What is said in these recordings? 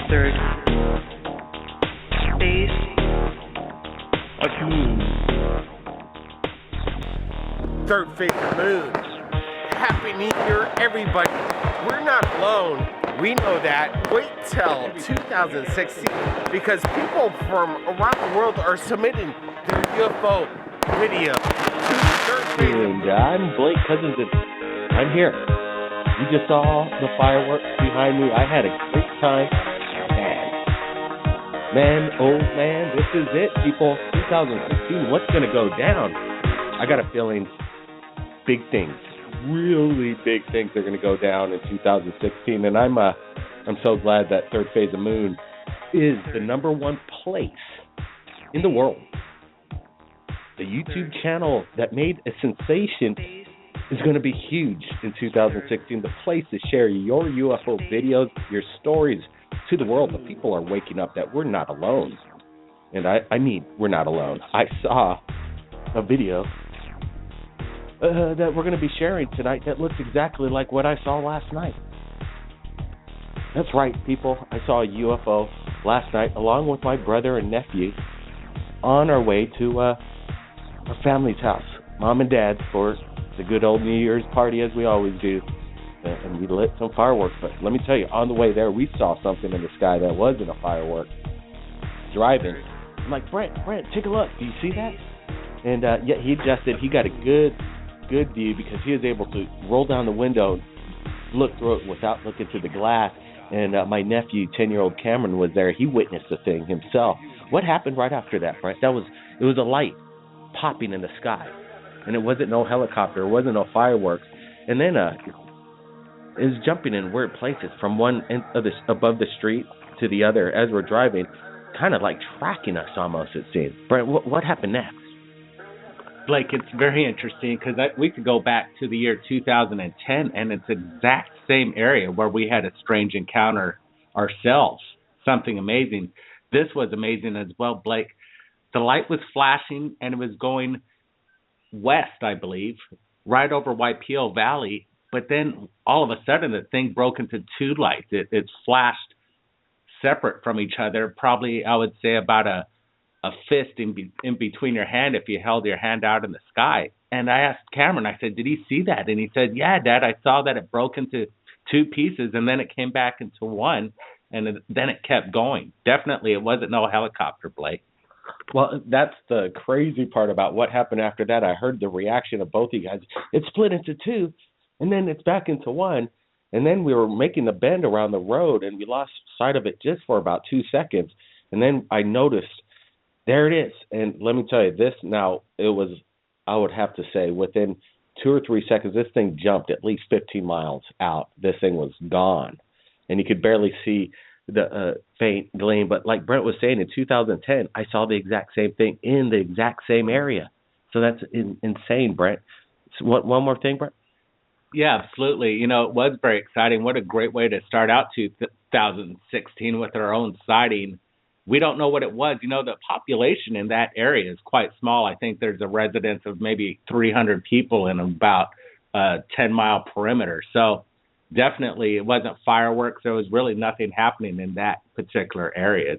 third phase of the moon. Third phase of the moon. Happy New Year, everybody. We're not alone. We know that. Wait till 2016 because people from around the world are submitting their UFO video to the third phase. And I'm Blake Cousins, and I'm here. You just saw the fireworks behind me. I had a great time. Man, oh man, this is it, people. 2016, what's going to go down? I got a feeling big things, really big things are going to go down in 2016. And I'm so glad that third phase of moon is the number one place in the world. The YouTube channel that made a sensation is going to be huge in 2016. The place to share your UFO videos, your stories to the world. The people are waking up that we're not alone. And I mean, we're not alone. I saw a video that we're going to be sharing tonight that looks exactly like what I saw last night. That's right, people. I saw a UFO last night along with my brother and nephew on our way to our family's house, Mom and Dad, for the good old New Year's party as we always do. And we lit some fireworks. But let me tell you, on the way there, we saw something in the sky that wasn't a firework. Driving, I'm like, Brent, take a look. Do you see that? And yeah, he adjusted. He got a good view because he was able to roll down the window, look through it without looking through the glass. And my nephew, 10-year-old Cameron, was there. He witnessed the thing himself. What happened right after that, Brent? It was a light popping in the sky, and it wasn't no helicopter. It wasn't no fireworks. And then it was jumping in weird places from one end of above the street to the other as we're driving, kind of like tracking us almost, it seemed. Brent, what happened next? Blake, it's very interesting because we could go back to the year 2010, and it's the exact same area where we had a strange encounter ourselves, something amazing. This was amazing as well, Blake. The light was flashing, and it was going west, I believe, right over Waipio Valley. But then all of a sudden, the thing broke into two lights. It flashed separate from each other, probably, I would say, about a fist in between your hand if you held your hand out in the sky. And I asked Cameron, I said, did he see that? And he said, yeah, Dad, I saw that it broke into two pieces, and then it came back into one, and then it kept going. Definitely, it wasn't no helicopter, Blake. Well, that's the crazy part about what happened after that. I heard the reaction of both of you guys. It split into two, and then it's back into one. And then we were making the bend around the road, and we lost sight of it just for about 2 seconds. And then I noticed, there it is. And let me tell you, this now, it was, I would have to say, within 2 or 3 seconds, this thing jumped at least 15 miles out. This thing was gone. And you could barely see the faint gleam. But like Brent was saying, in 2010, I saw the exact same thing in the exact same area. So that's insane, Brent. So one more thing, Brent? Yeah, absolutely. You know, it was very exciting. What a great way to start out 2016 with our own sighting. We don't know what it was. You know, the population in that area is quite small. I think there's a residence of maybe 300 people in about a 10-mile perimeter. So definitely it wasn't fireworks. There was really nothing happening in that particular area.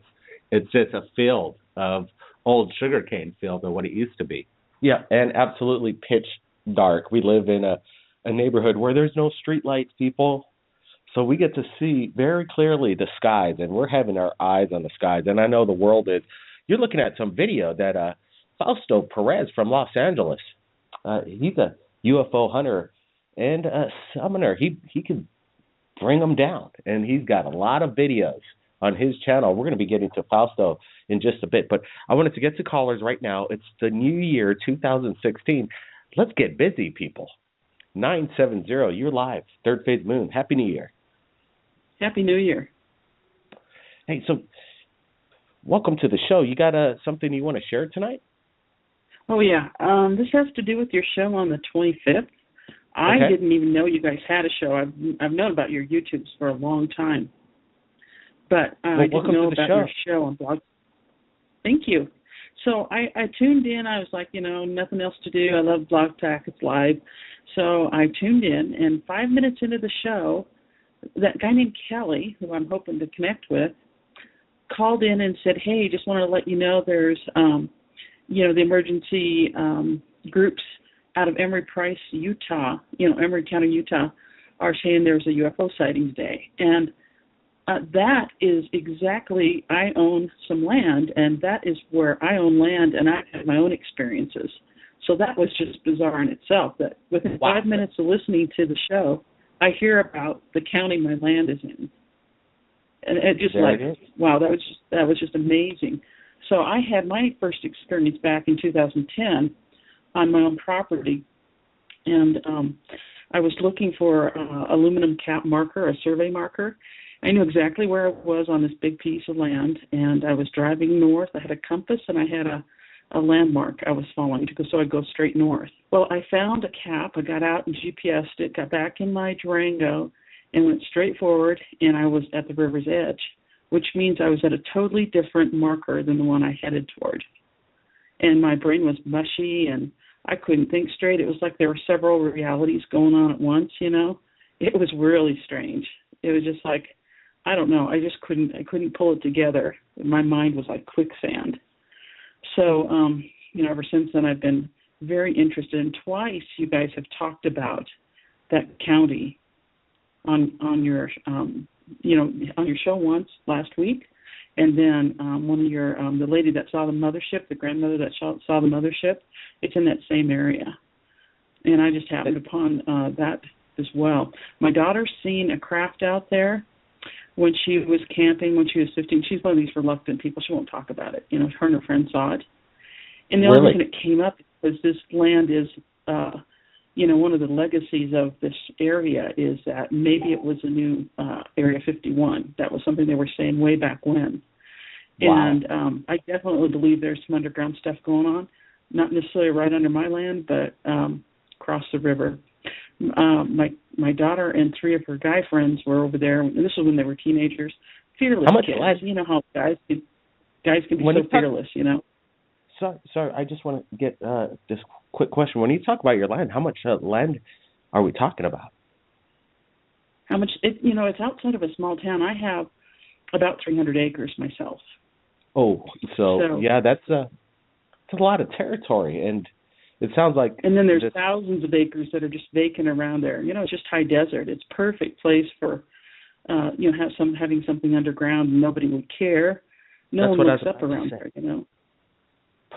It's just a field of old sugarcane field or what it used to be. Yeah, and absolutely pitch dark. We live in a neighborhood where there's no street lights, people. So we get to see very clearly the skies, and we're having our eyes on the skies. And I know the world is. You're looking at some video that Fao Perez from Los Angeles, he's a UFO hunter and a summoner. He can bring them down, and he's got a lot of videos on his channel. We're going to be getting to Fausto in just a bit, but I wanted to get to callers right now. It's the new year, 2016. Let's get busy, people. 970, you're live. Third phase moon. Happy New Year. Happy New Year. Hey, so welcome to the show. You got something you want to share tonight? Oh, yeah. This has to do with your show on the 25th. I didn't even know you guys had a show. I've known about your YouTubes for a long time. But I didn't know about your show on Blog. Thank you. So I tuned in. I was like, nothing else to do. I love Blog Talk. It's live. So I tuned in, and 5 minutes into the show, that guy named Kelly, who I'm hoping to connect with, called in and said, hey, just want to let you know there's, the emergency groups out of Emory Price, Utah, Emory County, Utah, are saying there's a UFO sightings day. And that is exactly, I own some land, and that is where I own land, and I had my own experiences. So that was just bizarre in itself, that within 5 minutes of listening to the show, I hear about the county my land is in. And it just wow, that was just amazing. So I had my first experience back in 2010 on my own property, and I was looking for aluminum cap marker, a survey marker. I knew exactly where I was on this big piece of land, and I was driving north. I had a compass, and I had a landmark I was following, so I'd go straight north. Well, I found a cap. I got out and GPSed it, got back in my Durango, and went straight forward, and I was at the river's edge, which means I was at a totally different marker than the one I headed toward. And my brain was mushy, and I couldn't think straight. It was like there were several realities going on at once, It was really strange. It was just like, I don't know, I couldn't pull it together. My mind was like quicksand. So, ever since then I've been very interested, and twice you guys have talked about that county on your on your show once last week, and then one of your the lady that saw the mothership, the grandmother that saw the mothership, it's in that same area, and I just happened upon that as well. My daughter's seen a craft out there when she was camping when she was 15. She's one of these reluctant people. She won't talk about it. Her and her friend saw it, and the only reason it came up is this land is one of the legacies of this area is that maybe it was a new Area 51. That was something they were saying way back when. Wow. And I definitely believe there's some underground stuff going on, not necessarily right under my land, but across the river. My daughter and three of her guy friends were over there, and this was when they were teenagers. Fearless kids. Land? You know how guys can be so fearless, Sorry, I just want to get this quick question. When you talk about your land, how much land are we talking about? How much? It's outside of a small town. I have about 300 acres myself. Oh, so yeah, that's a lot of territory, and it sounds like. And then there's thousands of acres that are just vacant around there. It's just high desert. It's a perfect place for, having something underground, and nobody would care. No one looks up around there,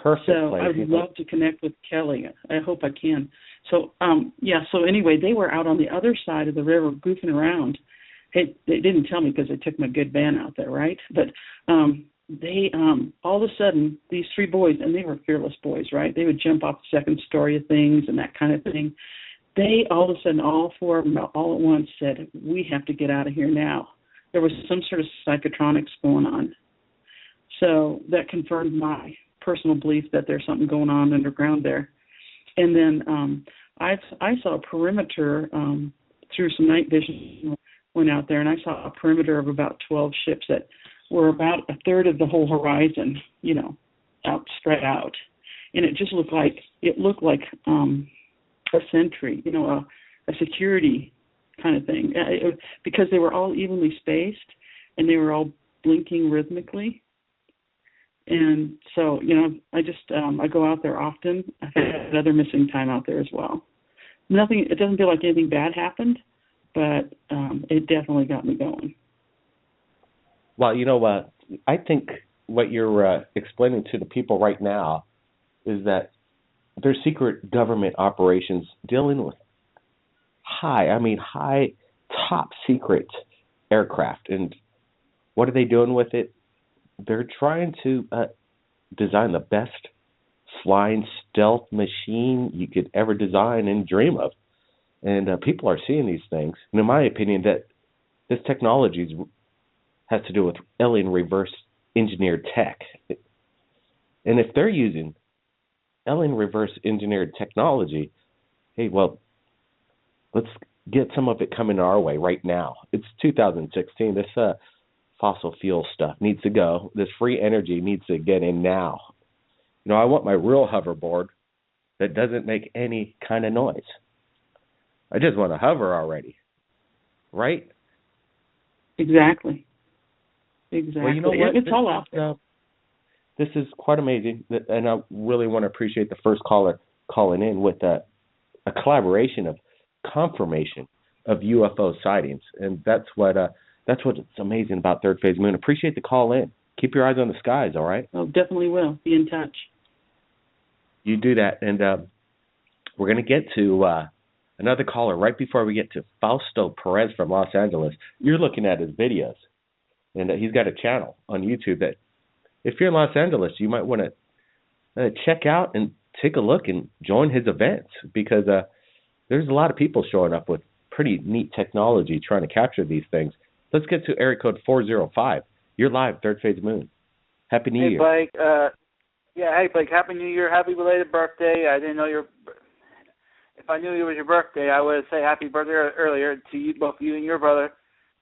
Perfect so place. I'd love to connect with Kelly. I hope I can. So, so anyway, they were out on the other side of the river goofing around. Hey, they didn't tell me because they took my good van out there, right? But they, all of a sudden, these three boys, and they were fearless boys, right? They would jump off the second story of things and that kind of thing. They, all of a sudden, all four of them, all at once said, we have to get out of here now. There was some sort of psychotronics going on. So that confirmed my personal belief that there's something going on underground there. And then I saw a perimeter through some night vision, went out there, and I saw a perimeter of about 12 ships that were about a third of the whole horizon, out spread out. And it just looked like a sentry, a security kind of thing, because they were all evenly spaced and they were all blinking rhythmically. And so, I just I go out there often. I've had other missing time out there as well. It doesn't feel like anything bad happened, but it definitely got me going. Well, you know what? I think what you're explaining to the people right now is that there's secret government operations dealing with high, top secret aircraft. And what are they doing with it? They're trying to design the best flying stealth machine you could ever design and dream of. And people are seeing these things. And in my opinion, that this technology has to do with alien reverse engineered tech. And if they're using alien reverse engineered technology, hey, well, let's get some of it coming our way right now. It's 2016. This fossil fuel stuff needs to go. This free energy needs to get in now. I want my real hoverboard that doesn't make any kind of noise. I just want to hover already, right? Exactly. Exactly. Well, you know what? It's all out there. This is quite amazing, and I really want to appreciate the first caller calling in with a collaboration of confirmation of UFO sightings, and that's what's amazing about Third Phase Moon. Appreciate the call in. Keep your eyes on the skies, all right? Oh, definitely will. Be in touch. You do that, and we're going to get to another caller right before we get to Fao Perez from Los Angeles. You're looking at his videos, and he's got a channel on YouTube that, if you're in Los Angeles, you might want to check out and take a look and join his events, because there's a lot of people showing up with pretty neat technology trying to capture these things. Let's get to area code 405. You're live, Third Phase Moon. Happy New Year. Blake. Hey, Blake. Happy New Year. Happy belated birthday. I didn't know if I knew it was your birthday, I would say happy birthday earlier to you, both you and your brother.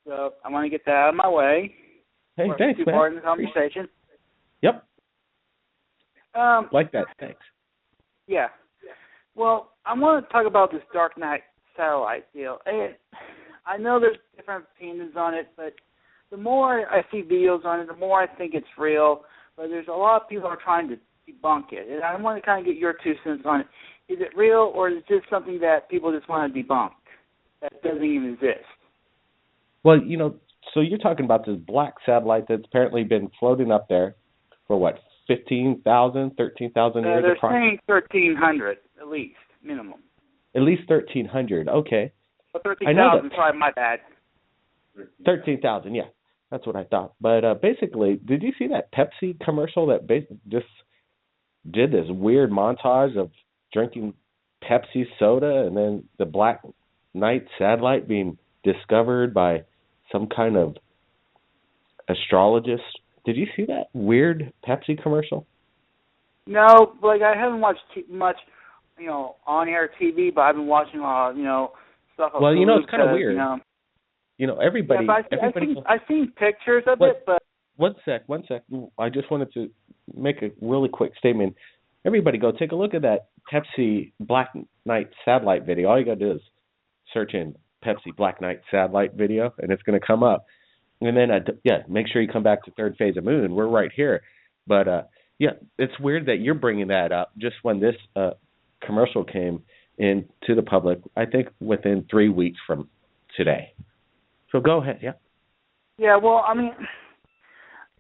So I want to get that out of my way. Hey, thanks, man. Part in the conversation. Yep. Like that. Thanks. Yeah. Well, I want to talk about this Dark Knight satellite deal. And I know there's different opinions on it, but the more I see videos on it, the more I think it's real. But there's a lot of people who are trying to debunk it. And I want to kind of get your 2 cents on it. Is it real, or is it just something that people just want to debunk that doesn't even exist? Well, so you're talking about this black satellite that's apparently been floating up there for, what, 15,000, 13,000 years? They're saying 1,300 at least, minimum. At least 1,300, okay. Well, 13,000, sorry, my bad. 13,000, yeah. That's what I thought. But basically, did you see that Pepsi commercial that just did this weird montage of drinking Pepsi soda and then the Black Knight satellite being discovered by some kind of astrologist? Did you see that weird Pepsi commercial? No, like I haven't watched much, on-air TV, but I've been watching, stuff. Well, it's kind of weird. Everybody. Yeah, I've seen pictures of it, but. One sec. I just wanted to make a really quick statement. Everybody go take a look at that Pepsi Black Knight satellite video. All you got to do is search in Pepsi Black Knight satellite video, and it's going to come up. And then, make sure you come back to Third Phase of Moon. We're right here. But, it's weird that you're bringing that up just when this commercial came into the public, I think within 3 weeks from today. So go ahead, yeah. Yeah, well,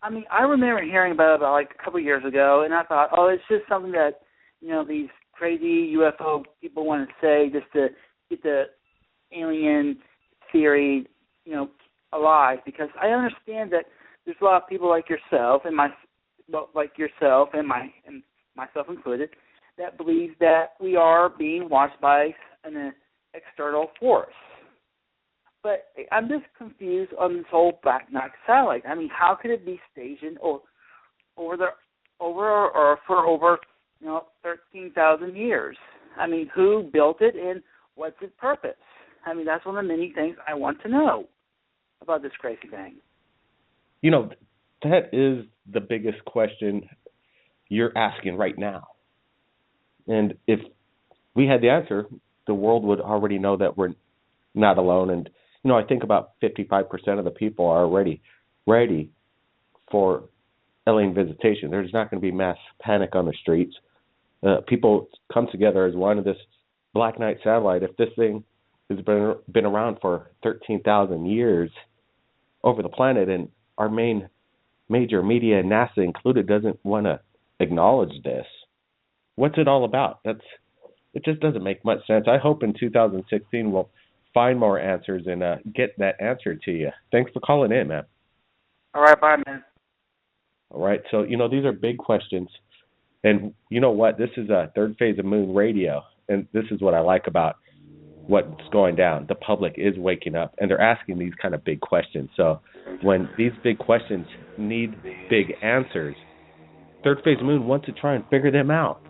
I remember hearing about it like a couple of years ago, and I thought, it's just something that, these crazy UFO people want to say just to get the alien theory, alive, because I understand that there's a lot of people like yourself and myself included that believe that we are being watched by an external force. But I'm just confused on this whole Black Knight satellite. How could it be stationed over 13,000 years? Who built it and what's its purpose? That's one of the many things I want to know about this crazy thing. That is the biggest question you're asking right now. And if we had the answer, the world would already know that we're not alone. And, I think about 55% of the people are already ready for alien visitation. There's not going to be mass panic on the streets. People come together as one of this Black Knight satellite. If this thing has been around for 13,000 years over the planet, and our major media, NASA included, doesn't want to acknowledge this, what's it all about? It just doesn't make much sense. I hope in 2016 we'll find more answers and get that answer to you. Thanks for calling in, man. All right, bye, man. All right, so, these are big questions. And you know what? This is a Third Phase of Moon radio, and this is what I like about what's going down. The public is waking up, and they're asking these kind of big questions. So when these big questions need big answers, Third Phase of Moon wants to try and figure them out.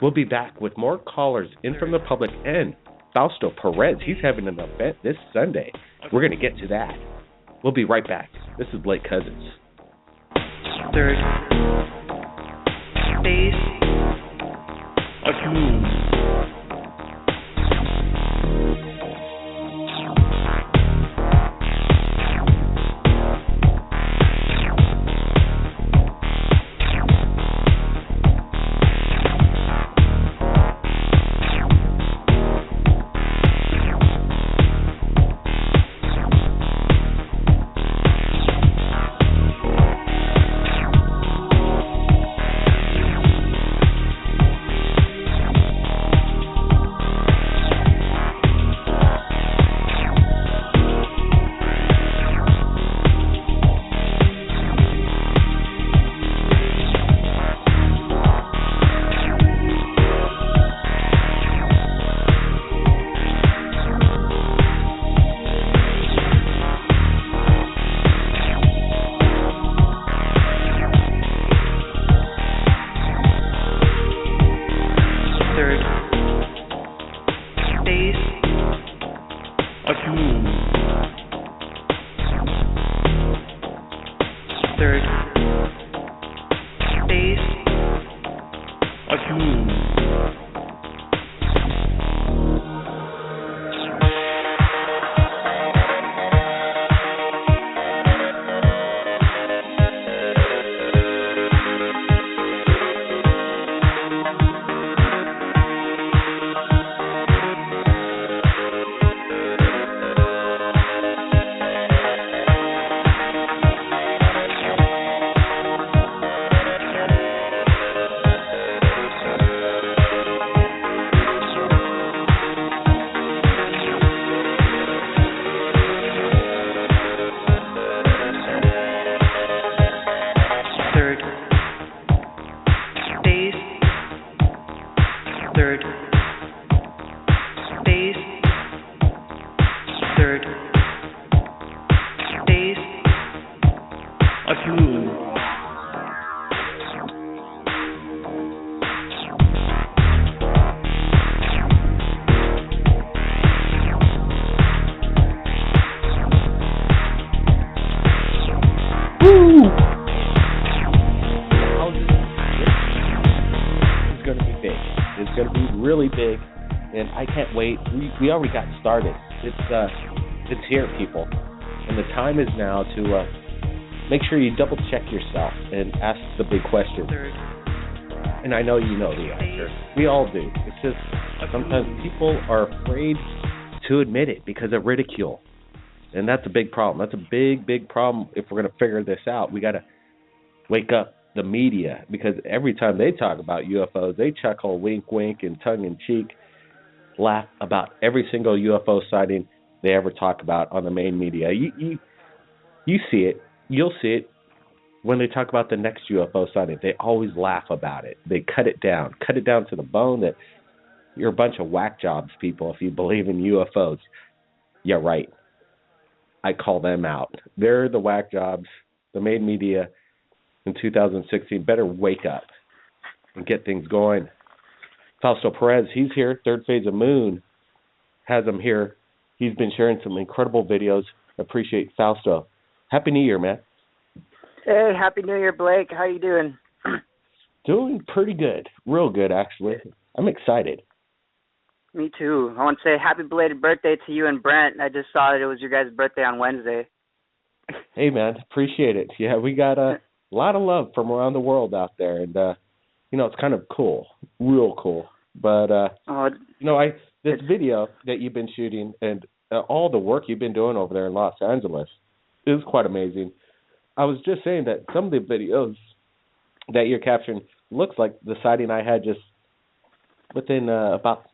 We'll be back with more callers in from the public and Fao Perez. He's having an event this Sunday. We're going to get to that. We'll be right back. This is Blake Cousins. Third Phase of Moon. Third phase. Awakens. Third phase. Third phase. Third phase. Awakens. It's going to be big. It's going to be really big, and I can't wait. We already got started. It's here, people, and the time is now to make sure you double check yourself and ask the big question. Third And I know you know the answer. We all do. It's just sometimes people are afraid to admit it because of ridicule, and that's a big problem. That's a big, big problem. If we're going to figure this out, we got to wake up the media, because every time they talk about UFOs, they chuckle, wink, wink, and tongue-in-cheek laugh about every single UFO sighting they ever talk about on the main media. You see it. You'll see it when they talk about the next UFO sighting. They always laugh about it. They cut it down to the bone that you're a bunch of whack jobs, people, if you believe in UFOs. Yeah, right. I call them out. They're the whack jobs. The main media in 2016 better wake up and get things going. Fao Perez, he's here. Third Phase of Moon has him here. He's been sharing some incredible videos. Appreciate Fausto. Happy New Year, man. Hey, Happy New Year, Blake. How you doing? Doing pretty good. Real good, actually. I'm excited. Me too. I want to say happy belated birthday to you and Brent. I just saw that it was your guys' birthday on Wednesday. Hey, man. Appreciate it. Yeah, we got a lot of love from around the world out there, and it's kind of cool, real cool. But this video that you've been shooting and all the work you've been doing over there in Los Angeles is quite amazing. I was just saying that some of the videos that you're capturing looks like the sighting I had just within about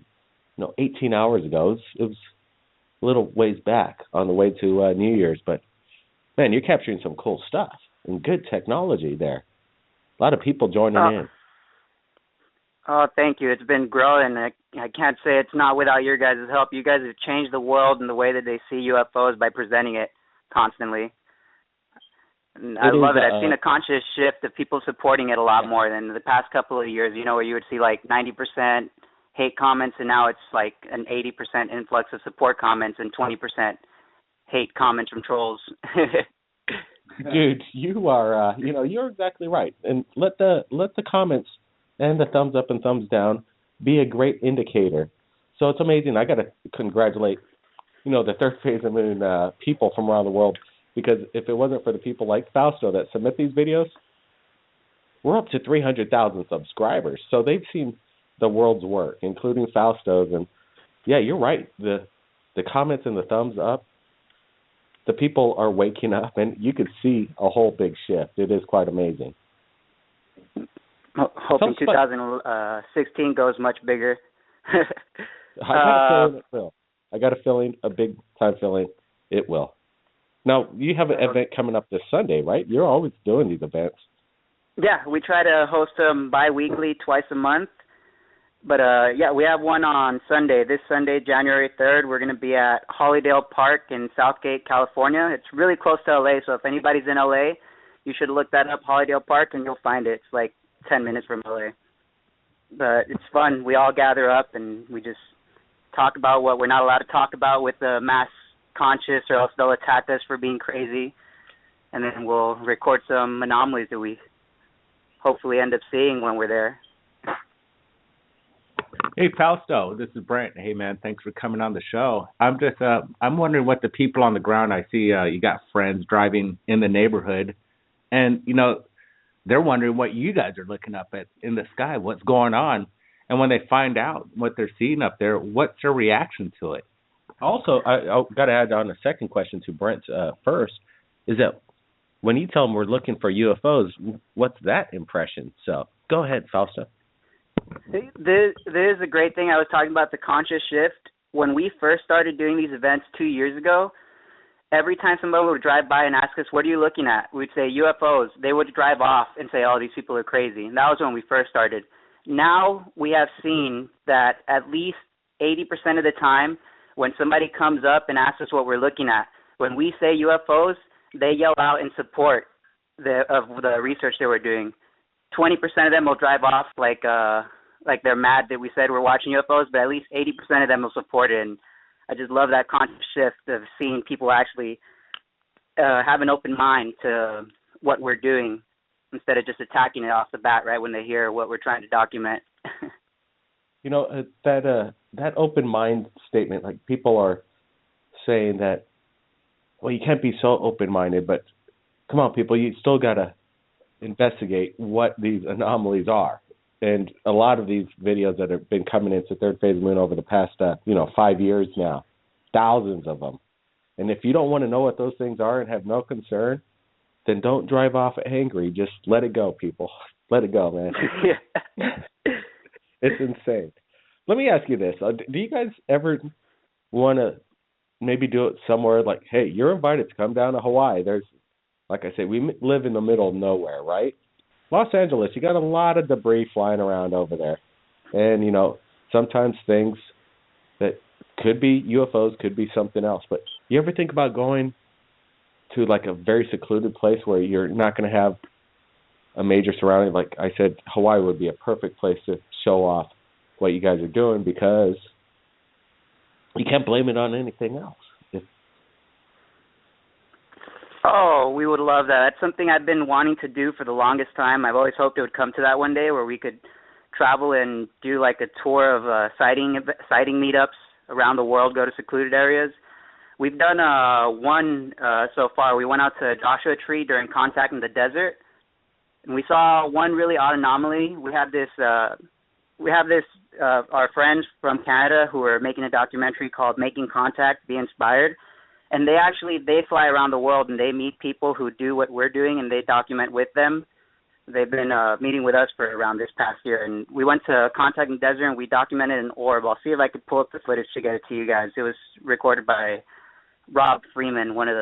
18 hours ago. It was a little ways back on the way to New Year's, but man, you're capturing some cool stuff and good technology there. A lot of people joining in. Oh, thank you. It's been growing. I can't say it's not without your guys' help. You guys have changed the world and the way that they see UFOs by presenting it constantly. And I love it. I've seen a conscious shift of people supporting it a lot more than the past couple of years, where you would see like 90% hate comments, and now it's like an 80% influx of support comments and 20% hate comments from trolls. Dude, you are, you're exactly right. And let the comments and the thumbs up and thumbs down be a great indicator. So it's amazing. I got to congratulate, the Third Phase of Moon people from around the world, because if it wasn't for the people like Fausto that submit these videos, we're up to 300,000 subscribers. So they've seen the world's work, including Fausto's. And, yeah, you're right. The comments and the thumbs up, the people are waking up, and you could see a whole big shift. It is quite amazing. Hoping 2016 goes much bigger. I got a feeling it will. I got a feeling, a big-time feeling it will. Now, you have an event coming up this Sunday, right? You're always doing these events. Yeah, we try to host them bi-weekly, twice a month. But, we have one on Sunday. This Sunday, January 3rd, we're going to be at Hollydale Park in Southgate, California. It's really close to L.A., so if anybody's in L.A., you should look that up, Hollydale Park, and you'll find it. It's like 10 minutes from L.A. But it's fun. We all gather up, and we just talk about what we're not allowed to talk about with the mass conscious, or else they'll attack us for being crazy. and then we'll record some anomalies that we hopefully end up seeing when we're there. Hey, Fausto, this is Brent. Hey, man, thanks for coming on the show. I'm wondering what the people on the ground, I see you got friends driving in the neighborhood, and, they're wondering what you guys are looking up at in the sky, what's going on. And when they find out what they're seeing up there, what's their reaction to it? Also, I got to add on a second question to Brent's first, is that when you tell them we're looking for UFOs, what's that impression? So go ahead, Fausto. This is a great thing. I was talking about the conscious shift. When we first started doing these events 2 years ago, every time somebody would drive by and ask us, what are you looking at? We'd say UFOs. They would drive off and say, oh, these people are crazy. And that was when we first started. Now we have seen that at least 80% of the time when somebody comes up and asks us what we're looking at, when we say UFOs, they yell out in support of the research they were doing. 20% of them will drive off like they're mad that we said we're watching UFOs, but at least 80% of them will support it. And I just love that conscious shift of seeing people actually have an open mind to what we're doing instead of just attacking it off the bat right when they hear what we're trying to document. That open mind statement, like people are saying that, well, you can't be so open-minded, but come on, people, you still got to investigate what these anomalies are. And a lot of these videos that have been coming into Third Phase Moon over the past, 5 years now, thousands of them. And if you don't want to know what those things are and have no concern, then don't drive off angry. Just let it go, people. Let it go, man. It's insane. Let me ask you this. Do you guys ever want to maybe do it somewhere like, hey, you're invited to come down to Hawaii. There's, like I said, we live in the middle of nowhere, right? Los Angeles, you got a lot of debris flying around over there. And, sometimes things that could be UFOs, could be something else. But you ever think about going to like a very secluded place where you're not going to have a major surrounding? Like I said, Hawaii would be a perfect place to show off what you guys are doing because you can't blame it on anything else. Oh, we would love that. That's something I've been wanting to do for the longest time. I've always hoped it would come to that one day where we could travel and do like a tour of sighting meetups around the world, go to secluded areas. We've done one so far. We went out to Joshua Tree during contact in the desert, and we saw one really odd anomaly. We have this our friends from Canada who are making a documentary called Making Contact, Be Inspired. And they fly around the world and they meet people who do what we're doing and they document with them. They've been meeting with us for around this past year. And we went to Contact in the Desert and we documented an orb. I'll see if I could pull up the footage to get it to you guys. It was recorded by Rob Freeman, one of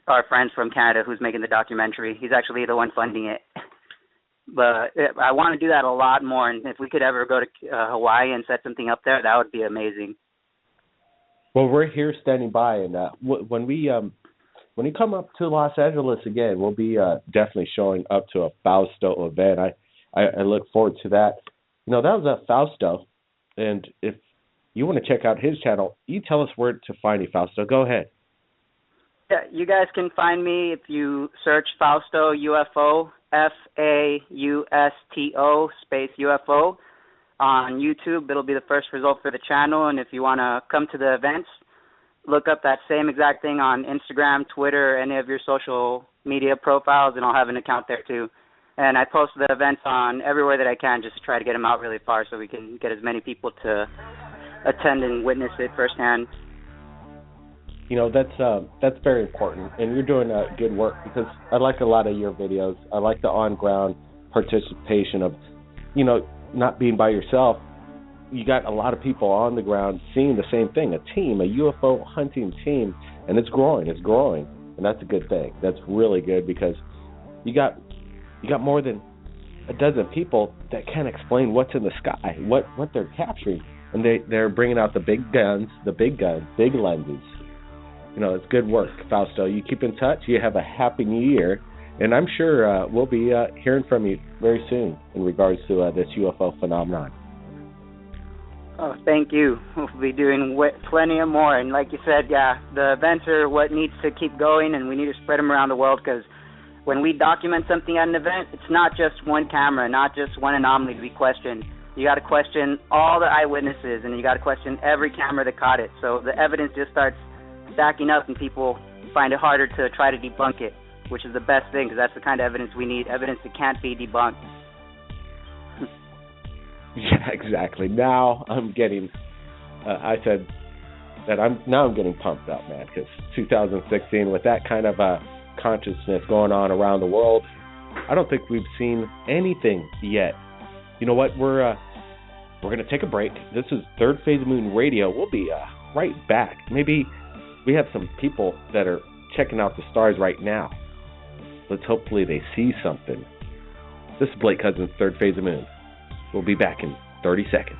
our friends from Canada who's making the documentary. He's actually the one funding it. But I want to do that a lot more. And if we could ever go to Hawaii and set something up there, that would be amazing. Well, we're here standing by, and when you come up to Los Angeles again, we'll be definitely showing up to a Fausto event. I look forward to that. That was a Fausto, and if you want to check out his channel, you tell us where to find you, Fausto. Go ahead. Yeah, you guys can find me if you search Fausto UFO, FAUSTO space UFO. On YouTube, it'll be the first result for the channel, and if you want to come to the events, look up that same exact thing on Instagram, Twitter, any of your social media profiles, and I'll have an account there too. And I post the events on everywhere that I can, just to try to get them out really far so we can get as many people to attend and witness it firsthand. That's very important, and you're doing good work because I like a lot of your videos. I like the on-ground participation of, not being by yourself. You got a lot of people on the ground seeing the same thing, a UFO hunting team, and it's growing, and that's a good thing. That's really good because you got more than a dozen people that can't explain what's in the sky, what they're capturing, and they're bringing out the big guns, big lenses. It's good work, Fausto. You keep in touch. You have a happy new year. And I'm sure we'll be hearing from you very soon in regards to this UFO phenomenon. Oh, thank you. We'll be doing plenty of more. And like you said, yeah, the events are what needs to keep going, and we need to spread them around the world, because when we document something at an event, it's not just one camera, not just one anomaly to be questioned. You got to question all the eyewitnesses, and you got to question every camera that caught it. So the evidence just starts stacking up, and people find it harder to try to debunk it, which is the best thing, because that's the kind of evidence we need, evidence that can't be debunked. Yeah, exactly. Now I'm getting, I said that I'm getting pumped up, man, because 2016, with that kind of consciousness going on around the world, I don't think we've seen anything yet. You know what? We're going to take a break. This is Third Phase Moon Radio. We'll be right back. Maybe we have some people that are checking out the stars right now. Let's hopefully they see something. This is Blake Cousins, Third Phase of Moon. We'll be back in 30 seconds.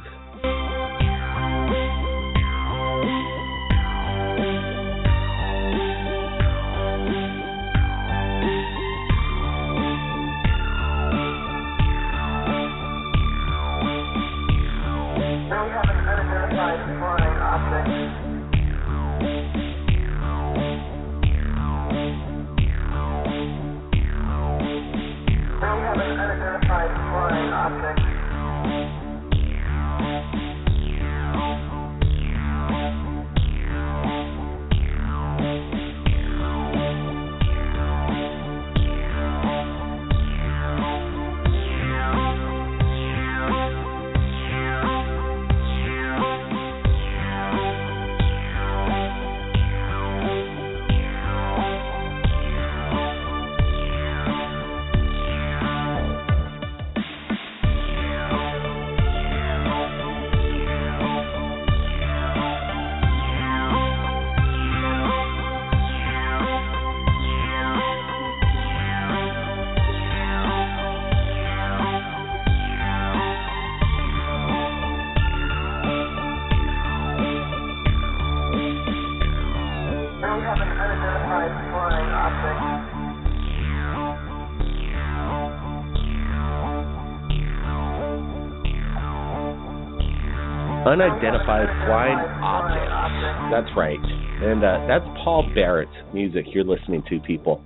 Unidentified flying objects. That's right. And that's Paul Barrett's music you're listening to, people.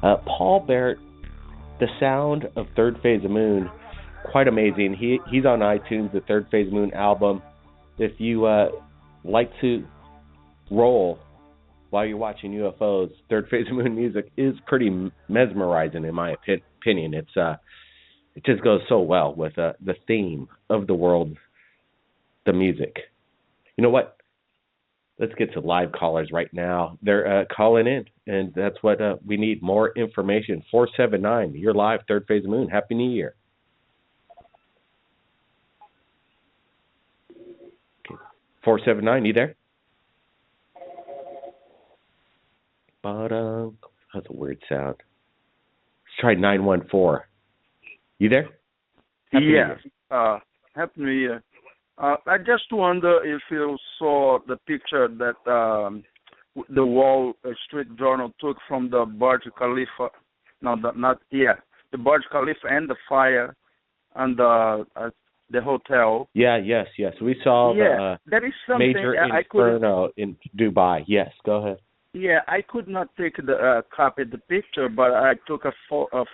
Paul Barrett, the sound of Third Phase of Moon, quite amazing. He's on iTunes, the Third Phase of Moon album. If you like to roll while you're watching UFOs, Third Phase of Moon music is pretty mesmerizing, in my opinion. It just goes so well with the theme of the world, the music. You know what? Let's get to live callers right now. They're calling in, and that's what we need, more information. 479, you're live, Third Phase of Moon. Happy New Year. Okay. 479, you there? That's a weird sound. Let's try 914. You there? Happy New Year. Happy New Year. I just wonder if you saw the picture that the Wall Street Journal took from the Burj Khalifa. The Burj Khalifa and the fire and the hotel. Yes. We saw that is something major inferno in Dubai. Yes, go ahead. Yeah, I could not take the copy of the picture, but I took a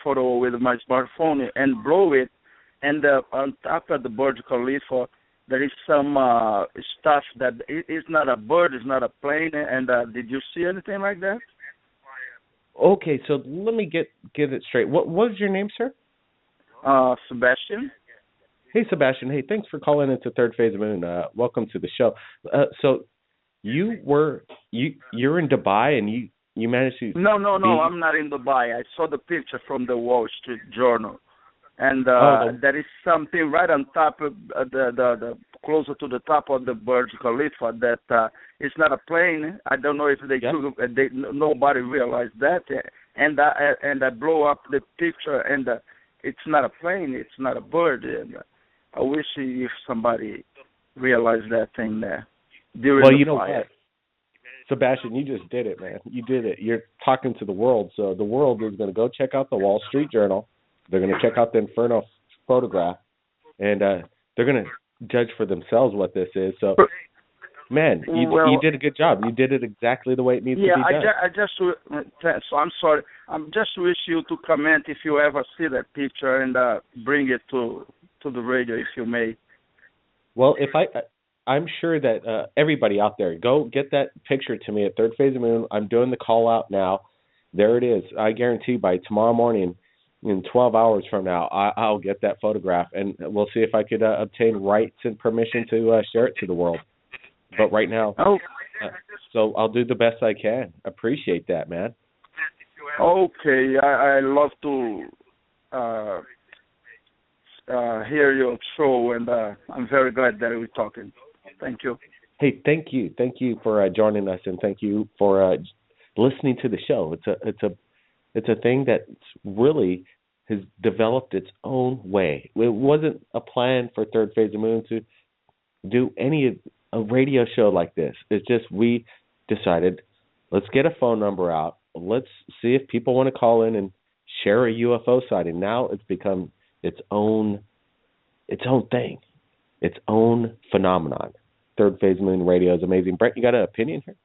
photo with my smartphone and blew it. And on top of the Burj Khalifa, there is some stuff that is not a bird, it's not a plane. And did you see anything like that? Okay, so let me get it straight. What was your name, sir? Sebastian. Hey, Sebastian. Hey, thanks for calling into Third Phase of Moon. Welcome to the show. So you're in Dubai, and you managed to... No, I'm not in Dubai. I saw the picture from the Wall Street Journal. And there is something right on top of the closer to the top of the Burj Khalifa that it's not a plane. I don't know if nobody realized that. And I blow up the picture, and it's not a plane. It's not a bird. And I wish if somebody realized that thing there. Well, you know what, Sebastian, you just did it, man. You did it. You're talking to the world, so the world is going to go check out the Wall Street Journal. They're going to check out the Inferno photograph, and they're going to judge for themselves what this is. So, man, you did a good job. You did it exactly the way it needs to be done. So I'm sorry. I'm just wish you to comment if you ever see that picture and bring it to the radio, if you may. Well, I'm sure that everybody out there, go get that picture to me at Third Phase of Moon. I'm doing the call out now. There it is. I guarantee by tomorrow morning, in 12 hours from now, I'll get that photograph, and we'll see if I could obtain rights and permission to share it to the world. But right now, so I'll do the best I can. Appreciate that, man. Okay, I love to hear your show, and I'm very glad that we're talking. Thank you. Hey, thank you. Thank you for joining us, and thank you for listening to the show. It's a thing that really has developed its own way. It wasn't a plan for Third Phase of Moon to do a radio show like this. It's just we decided, let's get a phone number out. Let's see if people want to call in and share a UFO sighting. Now it's become its own thing, its own phenomenon. Third Phase of Moon Radio is amazing. Brent, you got an opinion here?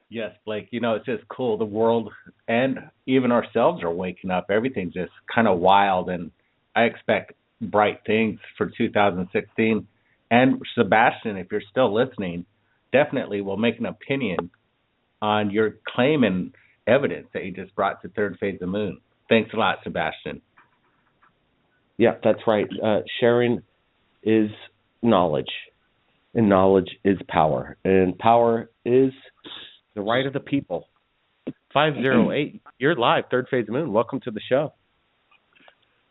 Yes, Blake. It's just cool. The world and even ourselves are waking up. Everything's just kind of wild, and I expect bright things for 2016. And Sebastian, if you're still listening, definitely will make an opinion on your claim and evidence that you just brought to Third Phase of Moon. Thanks a lot, Sebastian. Yeah, that's right. Sharing is knowledge, and knowledge is power, and power is the right of the people. 508, you're live, Third Phase of Moon. Welcome to the show.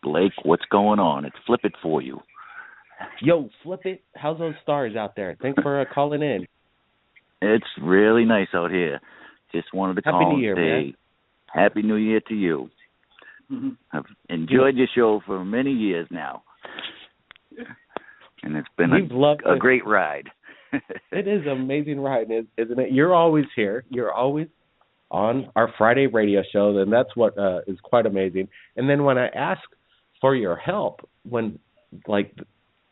Blake, what's going on? It's Flip It for you. Yo, Flip It. How's those stars out there? Thanks for calling in. It's really nice out here. Just wanted to call and say Happy New Year to you. Mm-hmm. I've enjoyed your show for many years now. And it's been a great ride. It is an amazing ride, isn't it? You're always here. You're always on our Friday radio show, and that's what is quite amazing. And then when I ask for your help, when,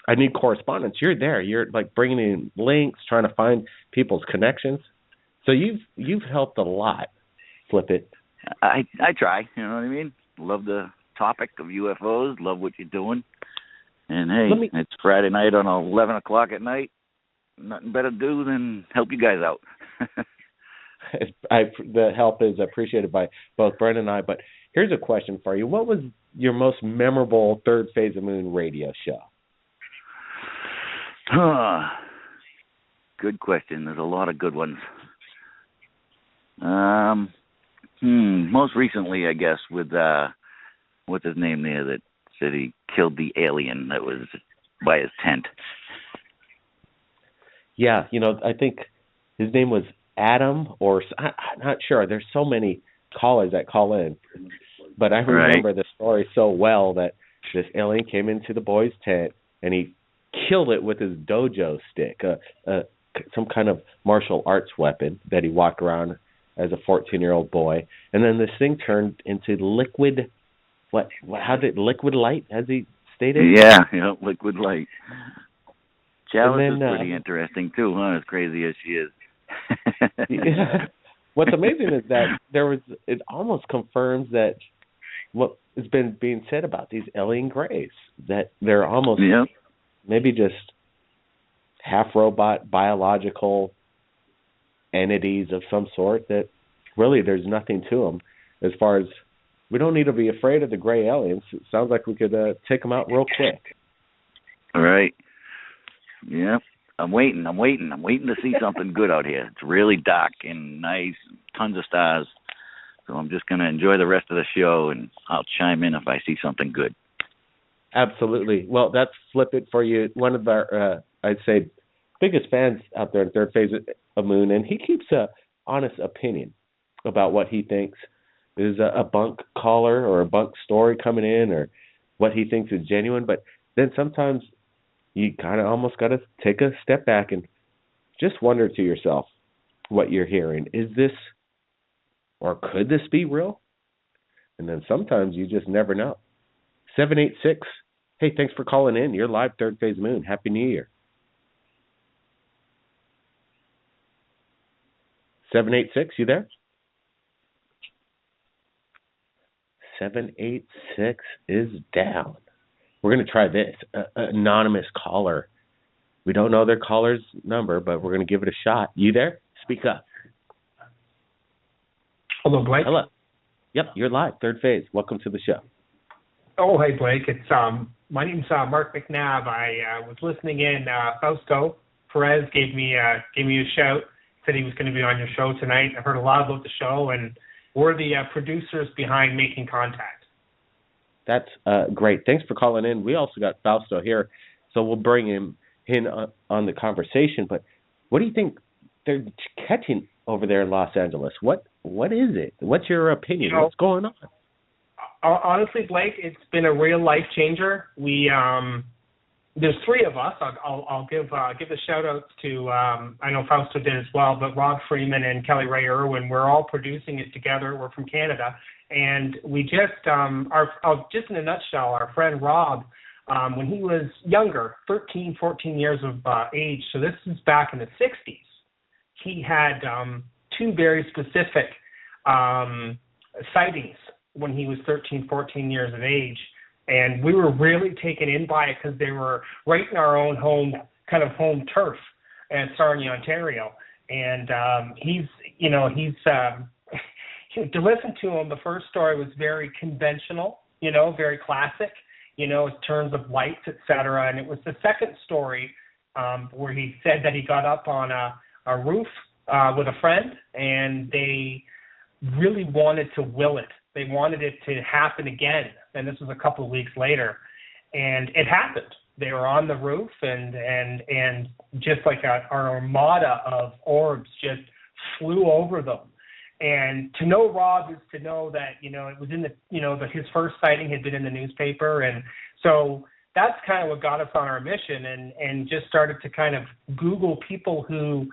I need correspondence, you're there. You're, bringing in links, trying to find people's connections. So you've helped a lot, Flip It. I try, you know what I mean? Love the topic of UFOs, love what you're doing. And, hey, it's Friday night on 11 o'clock at night. Nothing better to do than help you guys out. The help is appreciated by both Brent and I. But here's a question for you. What was your most memorable Third Phase of Moon radio show? Good question. There's a lot of good ones. Most recently, I guess, with what's his name there that said he killed the alien that was by his tent. Yeah, I think his name was Adam, or I'm not sure. There's so many callers that call in. But I remember the story so well that this alien came into the boy's tent and he killed it with his dojo stick, some kind of martial arts weapon that he walked around as a 14-year-old boy. And then this thing turned into liquid, liquid light, as he stated? Yeah, liquid light. Chalice is pretty interesting, too, huh? As crazy as she is. Yeah. What's amazing is that it almost confirms that what has been being said about these alien grays, that they're almost maybe just half-robot, biological entities of some sort that really there's nothing to them. As far as, we don't need to be afraid of the gray aliens. It sounds like we could take them out real quick. All right. Yeah. I'm waiting to see something good out here. It's really dark and nice, tons of stars. So I'm just going to enjoy the rest of the show, and I'll chime in if I see something good. Absolutely. Well, that's Flip It for you. One of our, I'd say, biggest fans out there in Third Phase of Moon, and he keeps a honest opinion about what he thinks is a bunk caller or a bunk story coming in, or what he thinks is genuine. But then sometimes you kind of almost got to take a step back and just wonder to yourself what you're hearing. Is this, or could this be real? And then sometimes you just never know. Hey, thanks for calling in. You're live, Third Phase Moon. Happy New Year. 786, you there? 786 is down. We're going to try this. Anonymous caller. We don't know their caller's number, but we're going to give it a shot. You there? Speak up. Hello, Blake. Hello. Yep, you're live. Third Phase. Welcome to the show. Oh, hey, Blake. It's my name's Mark McNabb. I was listening in. Fao Perez gave me a shout. Said he was going to be on your show tonight. I've heard a lot about the show, and we're the producers behind Making Contact. That's great. Thanks for calling in. We also got Fausto here, so we'll bring him in on the conversation. But what do you think they're catching over there in Los Angeles? What is it? What's your opinion? What's going on? Honestly, Blake, it's been a real life changer. We there's three of us. I'll give the shout outs to I know Fausto did as well, but Rob Freeman and Kelly Ray Irwin. We're all producing it together. We're from Canada, and we just just in a nutshell, our friend Rob, when he was younger, 13, 14 years of age. So this is back in the 60s. He had two very specific sightings when he was 13, 14 years of age. And we were really taken in by it because they were right in our own home turf in Sarnia, Ontario. And to listen to him, the first story was very conventional, very classic, in terms of lights, etc. And it was the second story where he said that he got up on a roof with a friend, and they really wanted to will it. They wanted it to happen again, and this was a couple of weeks later, and it happened. They were on the roof, and just like an armada of orbs just flew over them. And to know Rob is to know that it was in the his first sighting had been in the newspaper, and so that's kind of what got us on our mission, and just started to kind of Google people who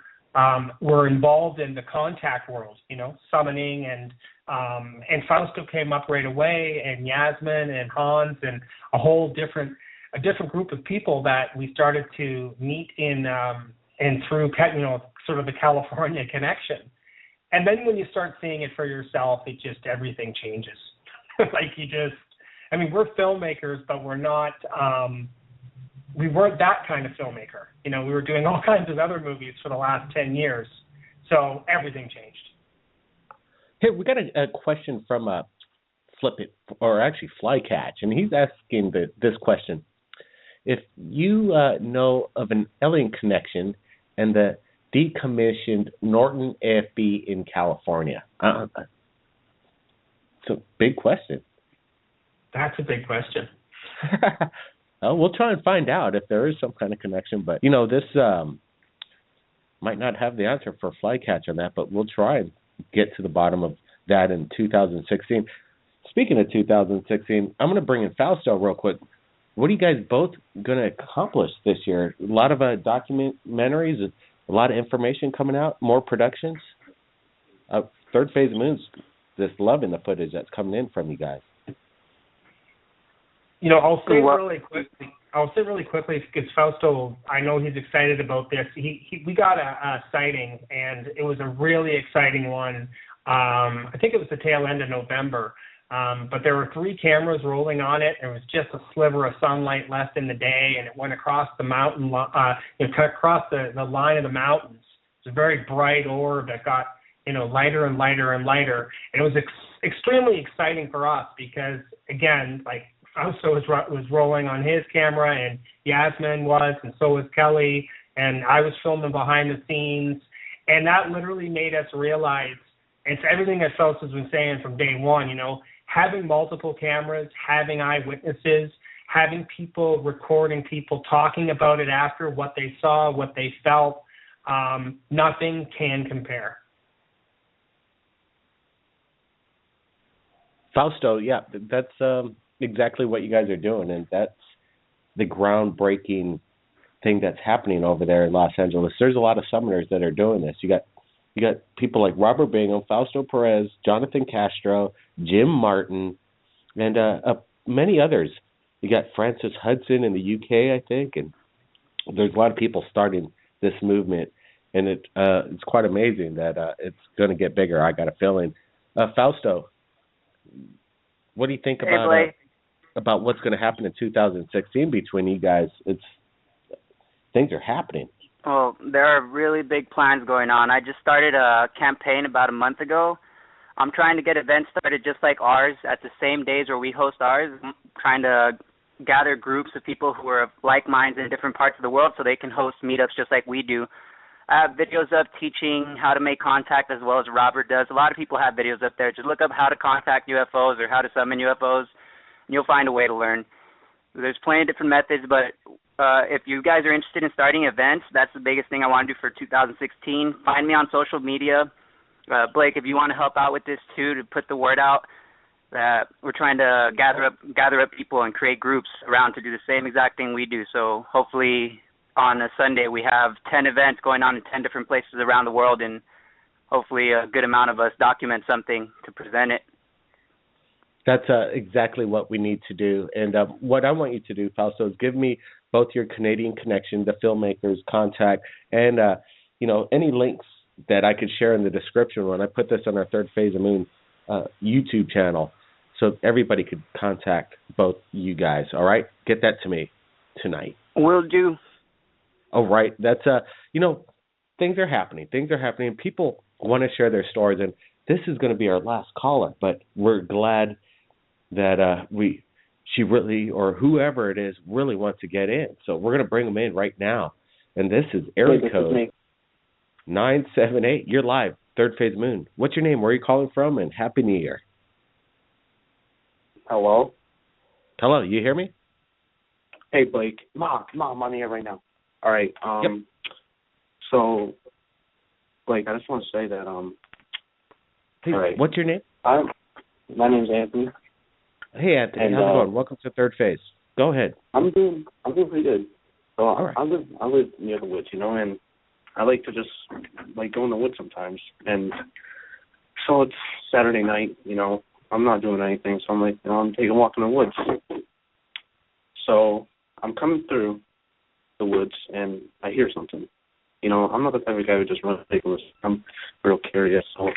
were involved in the contact world, summoning, and Fausto came up right away, and Yasmin and Hans, and a different group of people that we started to meet in and through sort of the California connection. And then when you start seeing it for yourself, everything changes. We're filmmakers, but we're not. We weren't that kind of filmmaker. We were doing all kinds of other movies for the last 10 years. So everything changed. Hey, we got a question from Flycatch, and he's asking this question. If you know of an alien connection and the decommissioned Norton AFB in California. It's a big question. That's a big question. We'll try and find out if there is some kind of connection, but this might not have the answer for Flycatch on that, but we'll try and get to the bottom of that in 2016. Speaking of 2016, I'm going to bring in Fausto real quick. What are you guys both going to accomplish this year? A lot of documentaries, a lot of information coming out, more productions. Third Phase Moon's just loving the footage that's coming in from you guys. I'll say really quickly because Fausto, I know he's excited about this. We got a sighting, and it was a really exciting one. I think it was the tail end of November, but there were 3 cameras rolling on it. There was just a sliver of sunlight left in the day, and it went across the mountain, across the line of the mountains. It was a very bright orb that got lighter and lighter and lighter. And it was extremely exciting for us because, again, Fausto was rolling on his camera, and Yasmin was, and so was Kelly, and I was filming behind the scenes, and that literally made us realize, and it's everything that Fausto's been saying from day one, having multiple cameras, having eyewitnesses, having people recording people talking about it after, what they saw, what they felt, nothing can compare. Fausto, yeah, that's exactly what you guys are doing, and that's the groundbreaking thing that's happening over there in Los Angeles. There's a lot of summoners that are doing this. You got people like Robert Bingham, Fausto Perez, Jonathan Castro, Jim Martin, and many others You got Francis Hudson in the UK, I think, and there's a lot of people starting this movement, and it's quite amazing that it's going to get bigger. I got a feeling. Fausto, what do you think about what's going to happen in 2016 between you guys? Things are happening. Well, there are really big plans going on. I just started a campaign about a month ago. I'm trying to get events started just like ours at the same days where we host ours. I'm trying to gather groups of people who are of like minds in different parts of the world so they can host meetups just like we do. I have videos up teaching how to make contact as well as Robert does. A lot of people have videos up there. Just look up how to contact UFOs or how to summon UFOs, and you'll find a way to learn. There's plenty of different methods, but if you guys are interested in starting events, that's the biggest thing I want to do for 2016. Find me on social media. Blake, if you want to help out with this too, to put the word out, we're trying to gather up people and create groups around to do the same exact thing we do. So hopefully on a Sunday we have 10 events going on in 10 different places around the world, and hopefully a good amount of us document something to present it. That's exactly what we need to do. And what I want you to do, Fausto, is give me both your Canadian connection, the filmmakers, contact, and any links that I could share in the description when I put this on our Third Phase of Moon YouTube channel, so everybody could contact both you guys. All right, get that to me tonight. Will do. All right, that's things are happening. People want to share their stories, and this is going to be our last caller. But we're glad that she really, or whoever it is, really wants to get in. So we're going to bring them in right now. And this is area code 978. You're live, Third Phase Moon. What's your name? Where are you calling from? And Happy New Year. Hello? Hello, you hear me? Hey, Blake. Mom, I'm on the air right now. All right. Yep. So, Blake, I just want to say that, hey, right. What's your name? My name's Anthony. Hey, Anthony. How's it going? Welcome to Third Phase. Go ahead. I'm doing pretty good. So all right. I live near the woods, and I like to just go in the woods sometimes. And so it's Saturday night, I'm not doing anything, so I'm I'm taking a walk in the woods. So I'm coming through the woods and I hear something. I'm not the type of guy who just runs ridiculous. I'm real curious. So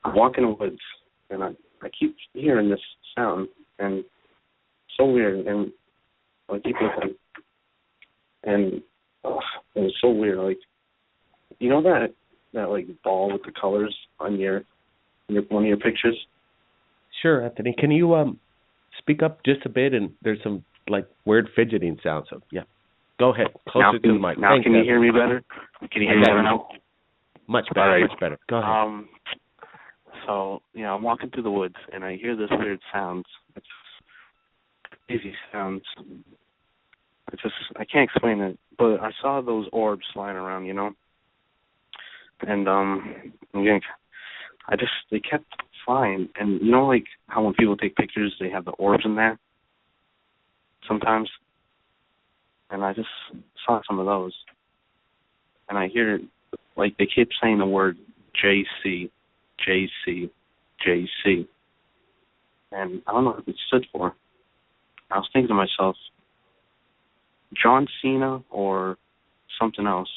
I'm walking in the woods and I keep hearing this sound, and it's so weird, and I keep listening. And it was so weird, that ball with the colors on your one of your pictures? Sure, Anthony. Can you speak up just a bit? And there's some weird fidgeting sounds. So yeah, go ahead. Closer to the mic. Now, can you hear me better? Can you hear me better now? Much better. Right. Much better. Go ahead. So I'm walking through the woods and I hear this weird sounds. It's crazy sounds. I can't explain it, but I saw those orbs flying around, and they kept flying, and how when people take pictures, they have the orbs in there sometimes, and I just saw some of those, and I hear they keep saying the word JC, JC, JC, and I don't know what it stood for. I was thinking to myself, John Cena or something else,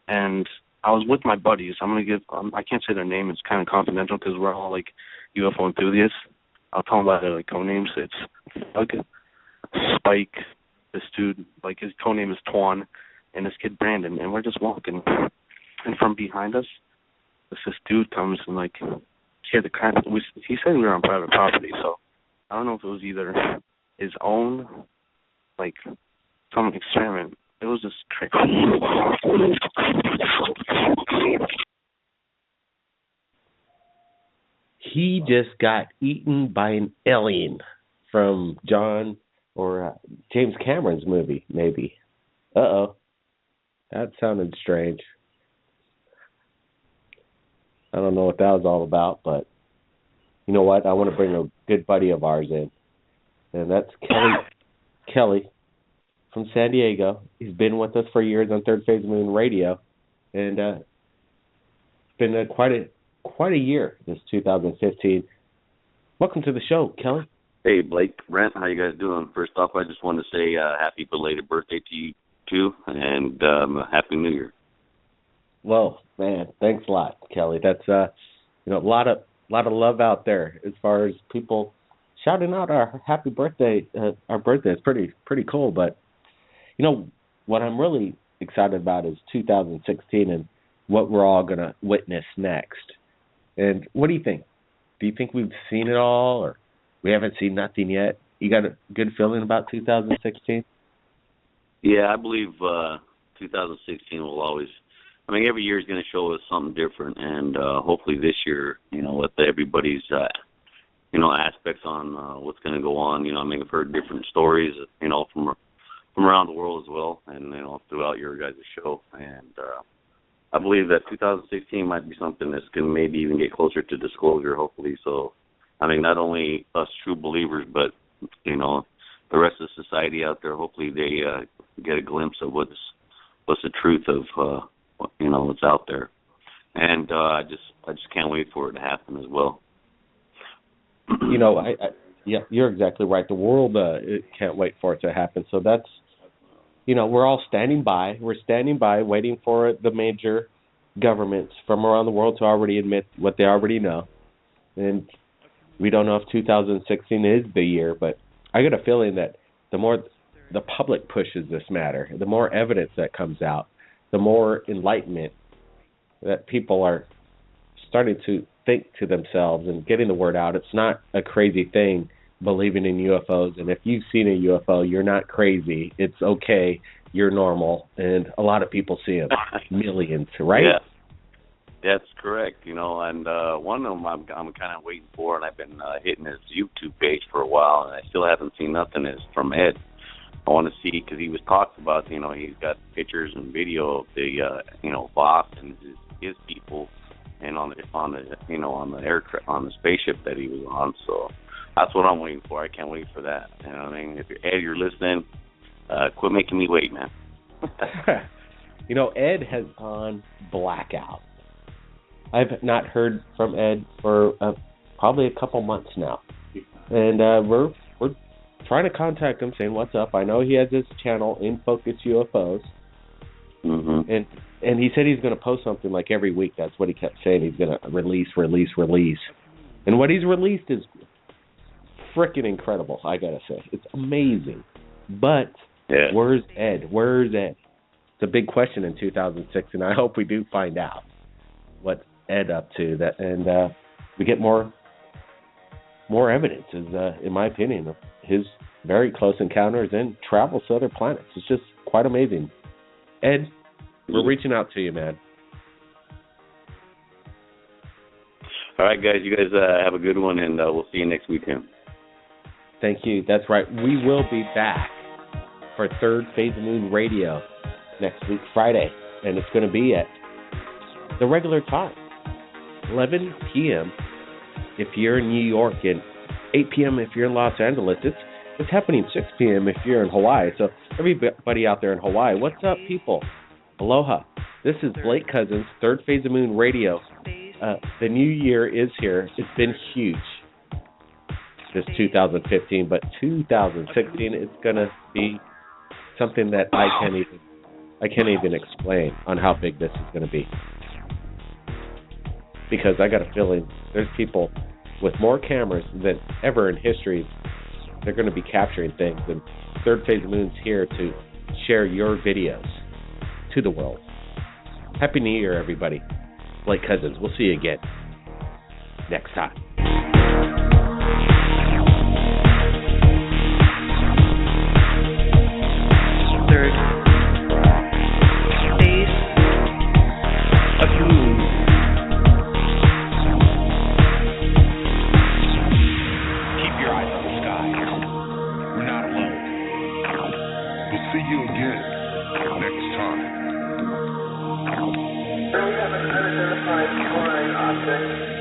and I was with my buddies. I'm going to give, I can't say their name, it's kind of confidential because we're all UFO enthusiasts. I'll tell them by their code names. It's Doug, Spike, this dude, his code name is Twan, and this kid Brandon, and we're just walking, and from behind us, this dude comes and he had the kind of, he said we were on private property, so I don't know if it was either his own, some experiment. It was just crazy. He just got eaten by an alien from John or James Cameron's movie, maybe. Uh-oh. That sounded strange. I don't know what that was all about, but you know what? I want to bring a good buddy of ours in, and that's Kelly from San Diego. He's been with us for years on Third Phase Moon Radio, and it's been quite a year, this 2015. Welcome to the show, Kelly. Hey, Blake, Brent, how you guys doing? First off, I just want to say happy belated birthday to you too, and Happy New Year. Well, man, thanks a lot, Kelly. That's a lot of love out there as far as people shouting out our happy birthday. Our birthday is pretty cool. But what I'm really excited about is 2016 and what we're all gonna witness next. And what do you think? Do you think we've seen it all, or we haven't seen nothing yet? You got a good feeling about 2016? Yeah, I believe 2016 will always. I mean, every year is going to show us something different, and hopefully this year, with everybody's, aspects on what's going to go on. I mean, I've heard different stories, from around the world as well, and throughout your guys' show, and I believe that 2016 might be something that's going to maybe even get closer to disclosure, hopefully. So, I mean, not only us true believers, but the rest of society out there. Hopefully, they get a glimpse of what's the truth of. What's out there, and I just can't wait for it to happen as well. Yeah, you're exactly right. The world can't wait for it to happen. So that's, we're all standing by. We're standing by, waiting for the major governments from around the world to already admit what they already know. And we don't know if 2016 is the year, but I get a feeling that the more the public pushes this matter, the more evidence that comes out, the more enlightenment that people are starting to think to themselves and getting the word out. It's not a crazy thing believing in UFOs, and if you've seen a UFO, you're not crazy. It's okay. You're normal, and a lot of people see them. Millions, right? Yeah, that's correct. And one of them I'm kind of waiting for, and I've been hitting his YouTube page for a while, and I still haven't seen nothing. Is from Ed. I want to see, because he was talking about, he's got pictures and video of the, boss and his people, and on the aircraft, on the spaceship that he was on. So that's what I'm waiting for. I can't wait for that. You know what I mean? If you're listening, quit making me wait, man. Ed has gone blackout. I've not heard from Ed for probably a couple months now, and we're trying to contact him, saying what's up. I know he has his channel, In Focus UFOs, and he said he's going to post something like every week. That's what he kept saying. He's going to release, and what he's released is freaking incredible. I gotta say, it's amazing. But Where's Ed? It's a big question in 2006, and I hope we do find out what's Ed up to. And we get more evidence, in my opinion, of his very close encounters and travels to other planets. It's just quite amazing. Ed, we're reaching out to you, man. All right, guys. You guys have a good one, and we'll see you next weekend. Thank you. That's right. We will be back for Third Phase of Moon Radio next week, Friday, and it's going to be at the regular time, 11 p.m. if you're in New York, and 8 p.m. if you're in Los Angeles. It's happening 6 p.m. if you're in Hawaii. So everybody out there in Hawaii, what's up, people? Aloha. This is Blake Cousins, Third Phase of Moon Radio. The new year is here. It's been huge, this 2015, but 2016 is going to be something that I can't even explain on how big this is going to be. Because I got a feeling there's people with more cameras than ever in history. They're going to be capturing things, and Third Phase of Moon's here to share your videos to the world. Happy New Year, everybody. Blake Cousins. We'll see you again next time. Third Phase of Moon. Keep your eyes on the sky. We're not alone. We'll see you again next time. We have an unidentified flying object.